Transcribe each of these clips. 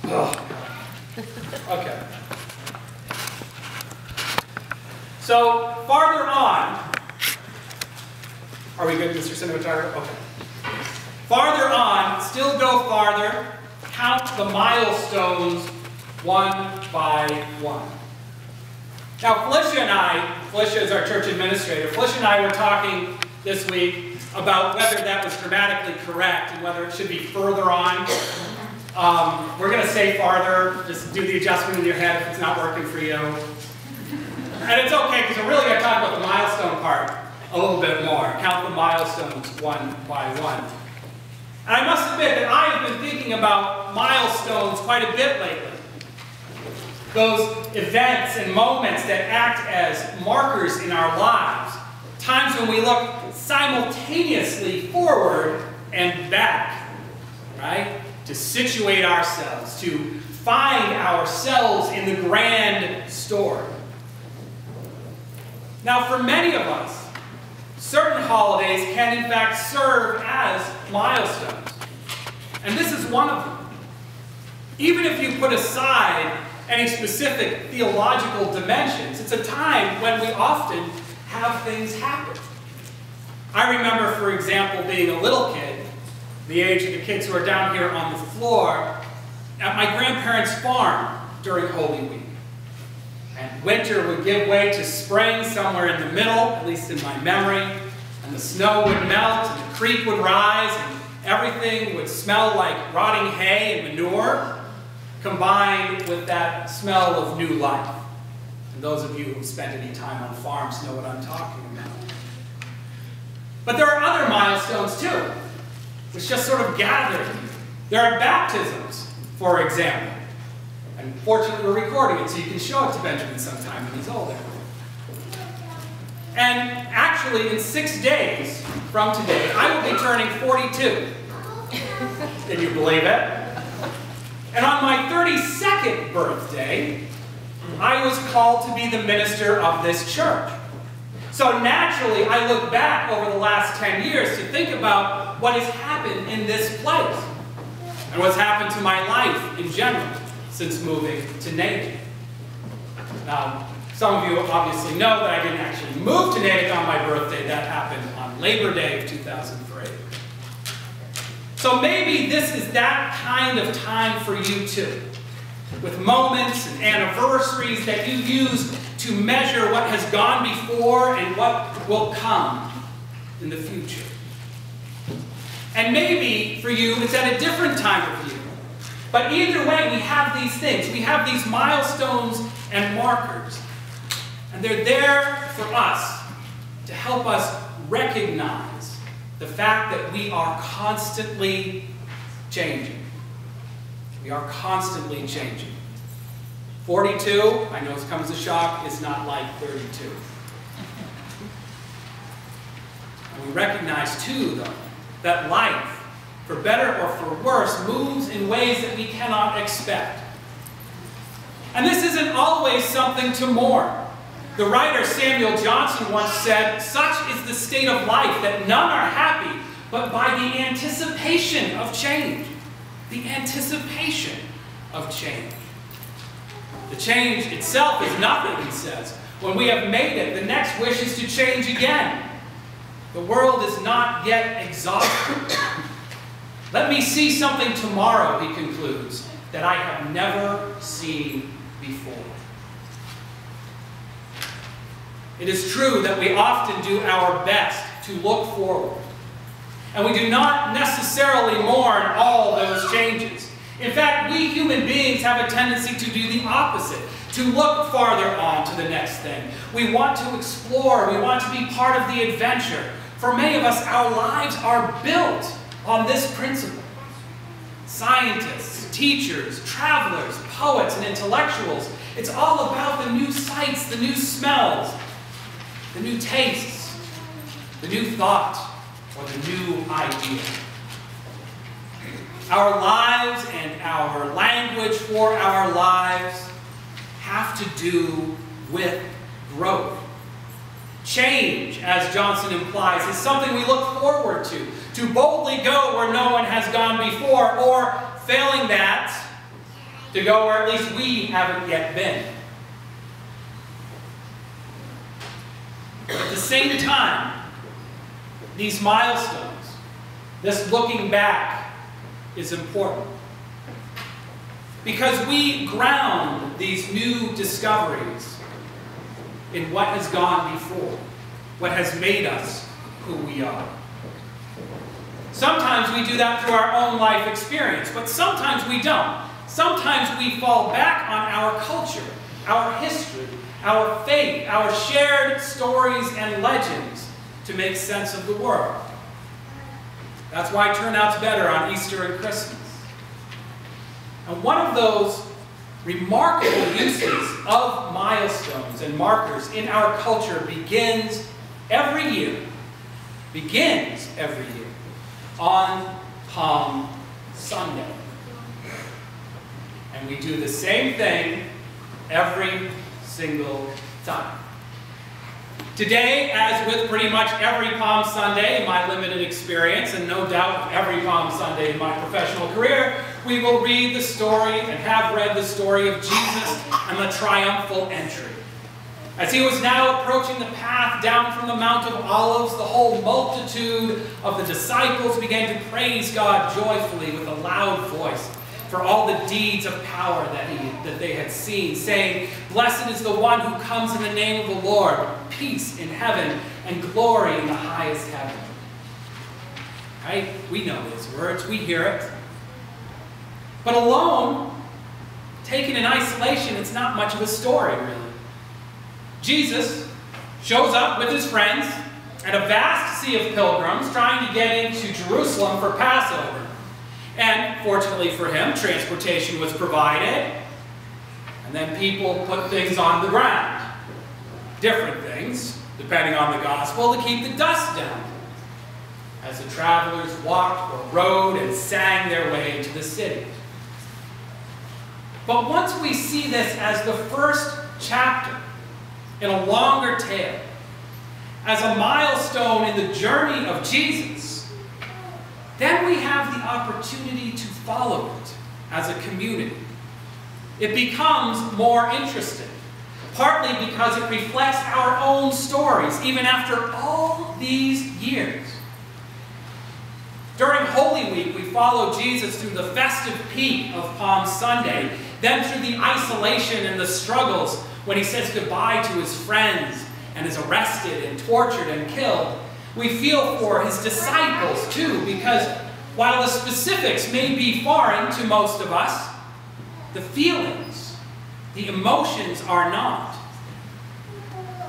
Oh. Okay. So, farther on, are we good, Mr. Cinematographer? Okay. Farther on, still go farther, count the milestones one by one. Now, Felicia is our church administrator. Felicia and I were talking this week about whether that was grammatically correct and whether it should be further on. We're going to say farther. Just do the adjustment in your head if it's not working for you. And it's okay, because we're really going to talk about the milestone part a little bit more. Count the milestones one by one. And I must admit that I have been thinking about milestones quite a bit lately. Those events and moments that act as markers in our lives. Times when we look simultaneously forward and back, right? To situate ourselves, to find ourselves in the grand story. Now, for many of us, certain holidays can in fact serve as milestones. And this is one of them. Even if you put aside any specific theological dimensions, it's a time when we often have things happen. I remember, for example, being a little kid, the age of the kids who are down here on the floor, at my grandparents' farm during Holy Week. And winter would give way to spring somewhere in the middle, at least in my memory, and the snow would melt, and the creek would rise, and everything would smell like rotting hay and manure, combined with that smell of new life. And those of you who spent any time on farms know what I'm talking about. But there are other milestones too, which just sort of gather. There are baptisms, for example. And fortunately we're recording it, so you can show it to Benjamin sometime when he's older. And actually, in 6 days from today, I will be turning 42. Can you believe it? And on my 32nd birthday, I was called to be the minister of this church. So naturally, I look back over the last 10 years to think about what has happened in this place and what's happened to my life in general since moving to Natick. Now, some of you obviously know that I didn't actually move to Natick on my birthday. That happened on Labor Day of 2003. So maybe this is that kind of time for you too, with moments and anniversaries that you use to measure what has gone before and what will come in the future. And maybe for you it's at a different time of year. But either way, we have these things. We have these milestones and markers. And they're there for us to help us recognize the fact that we are constantly changing. We are constantly changing. 42, I know it comes as a shock, is not like 32. And we recognize too, though, that life, for better or for worse, moves in ways that we cannot expect. And this isn't always something to mourn. The writer Samuel Johnson once said, "Such is the state of life that none are happy, but by the anticipation of change." The anticipation of change. The change itself is nothing, he says. When we have made it, the next wish is to change again. The world is not yet exhausted. Let me see something tomorrow, he concludes, that I have never seen before. It is true that we often do our best to look forward. And we do not necessarily mourn all those changes. In fact, we human beings have a tendency to do the opposite, to look farther on to the next thing. We want to explore. We want to be part of the adventure. For many of us, our lives are built on this principle. Scientists, teachers, travelers, poets, and intellectuals. It's all about the new sights, the new smells, the new tastes, the new thought, or the new idea. Our lives and our language for our lives have to do with growth. Change, as Johnson implies, is something we look forward to boldly go where no one has gone before, or failing that, to go where at least we haven't yet been. At the same time, these milestones, this looking back, is important. Because we ground these new discoveries in what has gone before, what has made us who we are. Sometimes we do that through our own life experience, but sometimes we don't. Sometimes we fall back on our culture, our history, our faith, our shared stories and legends to make sense of the world. That's why turnout's better on Easter and Christmas. And one of those remarkable uses of milestones and markers in our culture begins every year on Palm Sunday. And we do the same thing every single time. Today, as with pretty much every Palm Sunday in my limited experience, and no doubt every Palm Sunday in my professional career, we will read the story and have read the story of Jesus and the triumphal entry. As he was now approaching the path down from the Mount of Olives, the whole multitude of the disciples began to praise God joyfully with a loud voice for all the deeds of power that they had seen, saying, "Blessed is the one who comes in the name of the Lord, peace in heaven and glory in the highest heaven." Right? We know those words. We hear it. But alone, taken in isolation, it's not much of a story, really. Jesus shows up with his friends and a vast sea of pilgrims trying to get into Jerusalem for Passover. And fortunately for him, transportation was provided. And then people put things on the ground. Different things, depending on the gospel, to keep the dust down, as the travelers walked or rode and sang their way into the city. But once we see this as the first chapter in a longer tale, as a milestone in the journey of Jesus, then we have the opportunity to follow it as a community. It becomes more interesting, partly because it reflects our own stories, even after all these years. During Holy Week, we follow Jesus through the festive peak of Palm Sunday, then through the isolation and the struggles when he says goodbye to his friends and is arrested and tortured and killed. We feel for his disciples too, because while the specifics may be foreign to most of us, the feelings, the emotions are not.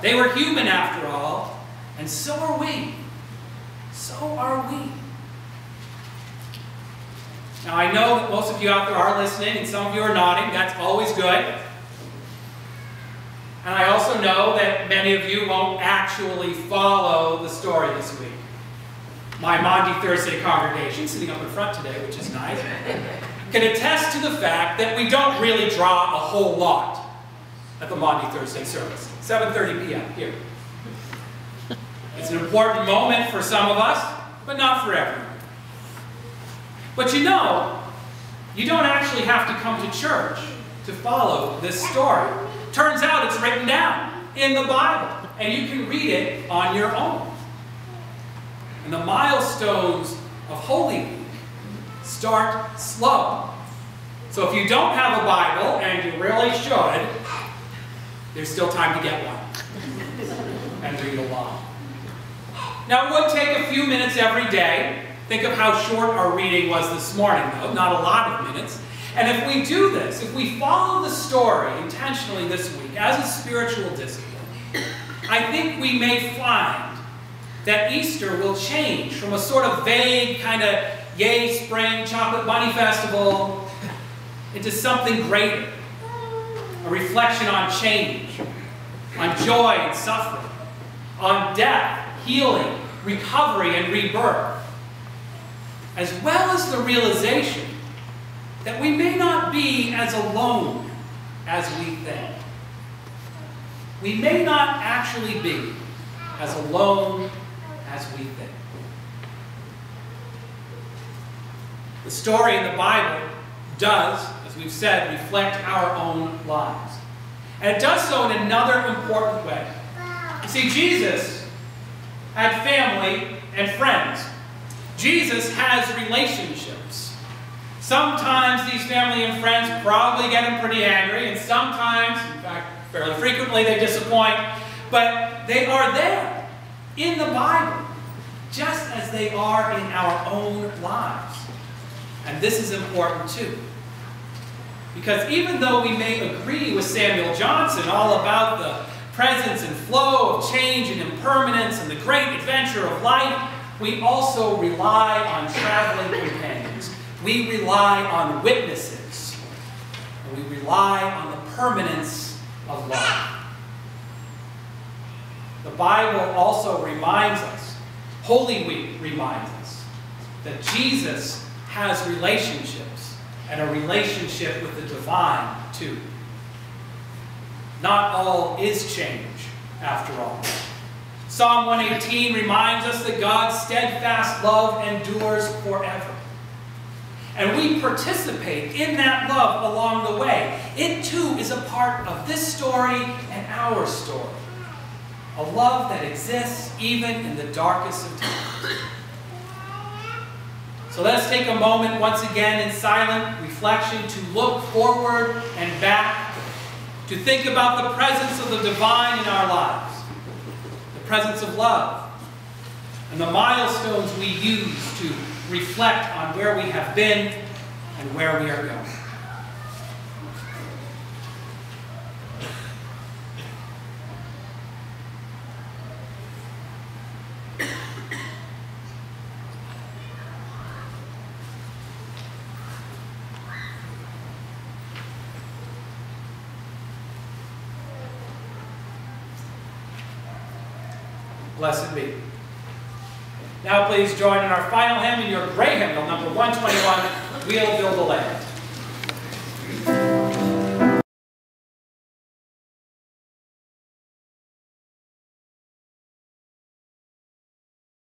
They were human after all, and so are we. So are we. Now I know that most of you out there are listening, and some of you are nodding. That's always good. And I also know that many of you won't actually follow the story this week. My Maundy Thursday congregation, sitting up in front today, which is nice, can attest to the fact that we don't really draw a whole lot at the Maundy Thursday service. 7:30 p.m. here. It's an important moment for some of us, but not for everyone. But you know, you don't actually have to come to church to follow this story. Turns out it's written down in the Bible, and you can read it on your own. And the milestones of Holy Week start slow. So if you don't have a Bible, and you really should, there's still time to get one and read along. Now, it would take a few minutes every day. Think of how short our reading was this morning, though, not a lot of minutes. And if we do this, if we follow the story intentionally this week as a spiritual discipline, I think we may find that Easter will change from a sort of vague kind of yay spring chocolate bunny festival into something greater. A reflection on change, on joy and suffering, on death, healing, recovery, and rebirth, as well as the realization that we may not be as alone as we think. We may not actually be as alone as we think. The story in the Bible does, as as we've said, reflect our own lives. And it does so in another important way. You see, Jesus had family and friends. Jesus has relationships. Sometimes these family and friends probably get him pretty angry, and sometimes, in fact, fairly frequently, they disappoint. But they are there in the Bible, just as they are in our own lives. And this is important too. Because even though we may agree with Samuel Johnson all about the presence and flow of change and impermanence and the great adventure of life, we also rely on traveling companions. We rely on witnesses. And we rely on the permanence of love. The Bible also reminds us, Holy Week reminds us, that Jesus has relationships, and a relationship with the divine too. Not all is change, after all. Psalm 118 reminds us that God's steadfast love endures forever. And we participate in that love along the way. It too is a part of this story and our story. A love that exists even in the darkest of times. So let us take a moment once again in silent reflection to look forward and back, to think about the presence of the divine in our lives, the presence of love, and the milestones we use to reflect on where we have been and where we are going. Blessed be. Now please join in our final hymn in your gray hymnal, number 121, We'll Build a Land.